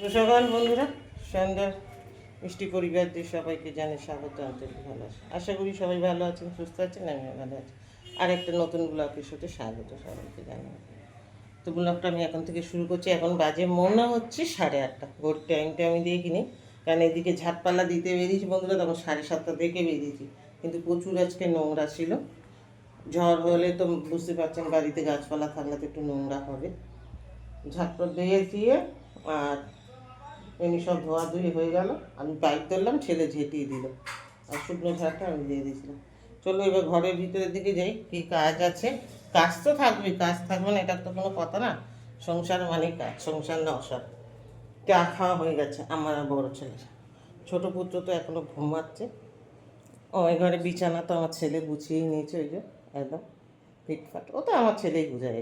সকাল বন্ধুরা, সন্ধ্যার মিষ্টি পরিবারদের সবাইকে জানে স্বাগত, আন্তরিক ভালোবাসা। আশা করি সবাই ভালো আছেন, সুস্থ আছেন, আমিও ভালো আছি। আর একটা নতুন ব্লগের সাথে স্বাগত সবাইকে জানাই। তো ব্লগটা আমি এখন থেকে শুরু করছি। এখন বাজে মনে হচ্ছে 8:30। ভোর টাইমটা আমি দেখিনি, কারণ এদিকে ঝাঁটপালা দিতে বেরিয়েছি বন্ধুরা, তখন 7:30 থেকে বেরিয়েছি। কিন্তু প্রচুর আজকে নোংরা ছিল। ঝড় হলে তো বুঝতে পারছেন, বাড়িতে গাছপালা থাকলে তো একটু নোংরা হবে। ঝাঁটটা দিয়ে আর এমনি সব ধোয়াধুয়ি হয়ে গেল। আমি পাইপ ধরলাম, ছেলে ঝেঁটিয়ে দিল, আর শুকনো ঝাড়টা আমি দিয়ে দিয়েছিলাম। চলো এবার ঘরের ভিতরের দিকে যাই, কী কাজ আছে। কাজ তো থাকবে, কাজ থাকবে না এটা তো কোনো কথা না। সংসার মানে কাজ, সংসার না অসার। চা খাওয়া হয়ে গেছে আমার আর বড়ো ছেলের। ছোটো পুত্র তো এখনও ঘুমাচ্ছে। ওই ঘরে বিছানা তো আমার ছেলে গুছিয়েই নিয়েছে, ওই যে একদম ফিটফাট। ও তো আমার ছেলেই বুঝায়,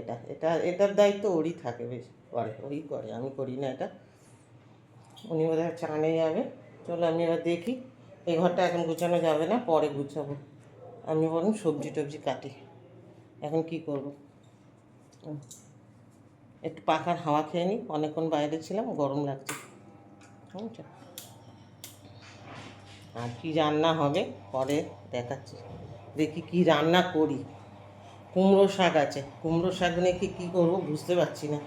এটার দায়িত্ব ওরই থাকে, বেশ করে, ওই করে, আমি করি না এটা। উনি বোধহয় চানে যাবে। চলো আমি এবার দেখি। এই ঘরটা এখন গুছানো যাবে না, পরে গুছাবো। আমি বরং সবজি টবজি কাটি। এখন কি করব, একটু পাখার হাওয়া খেয়ে নিই। অনেকক্ষণ বাইরে ছিলাম, গরম লাগছে। বুঝছো? আর কী রান্না হবে পরে দেখাচ্ছি। দেখি কি রান্না করি। কুমড়ো শাক আছে, কুমড়ো শাক নিয়ে কী করবো বুঝতে পারছি না।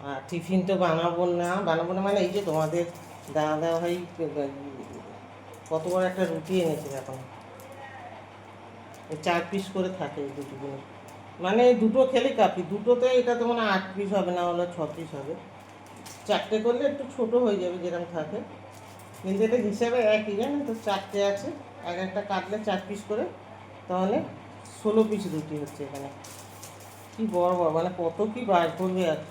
আর টিফিন তো বানাবো না মানে এই যে তোমাদের দাদা ভাই কত বড় একটা রুটি এনেছে। এখন 4 পিস করে থাকে এই রুটিগুলো, মানে দুটো খেলে কাপি। দুটোতে এটা তো মানে 8 পিস হবে, না হলে 6 পিস হবে। 4টে করলে একটু ছোটো হয়ে যাবে যেরকম থাকে, কিন্তু এটা হিসাবে একই, জানেন তো। 4টে আছে, এক একটা কাটলে 4 পিস করে, তাহলে 16 পিস রুটি হচ্ছে এখানে। কি বড় বড়, মানে কত কি বার করবে। আর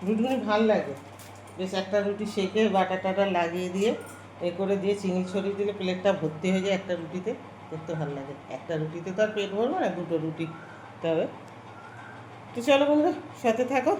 রুটিগুলি ভাল লাগে বেশ। একটা রুটি সেঁকে বাটা টাটা লাগিয়ে দিয়ে করে দিয়ে চিনি ছড়িয়ে দিলে প্লেটটা ভর্তি হয়ে যায় একটা রুটিতে। দেখতে ভালো লাগে। একটা রুটিতে তো আর পেট ভরবো না, দুটো রুটি তবে। তো চলো বন্ধুরা, সাথে থাকো,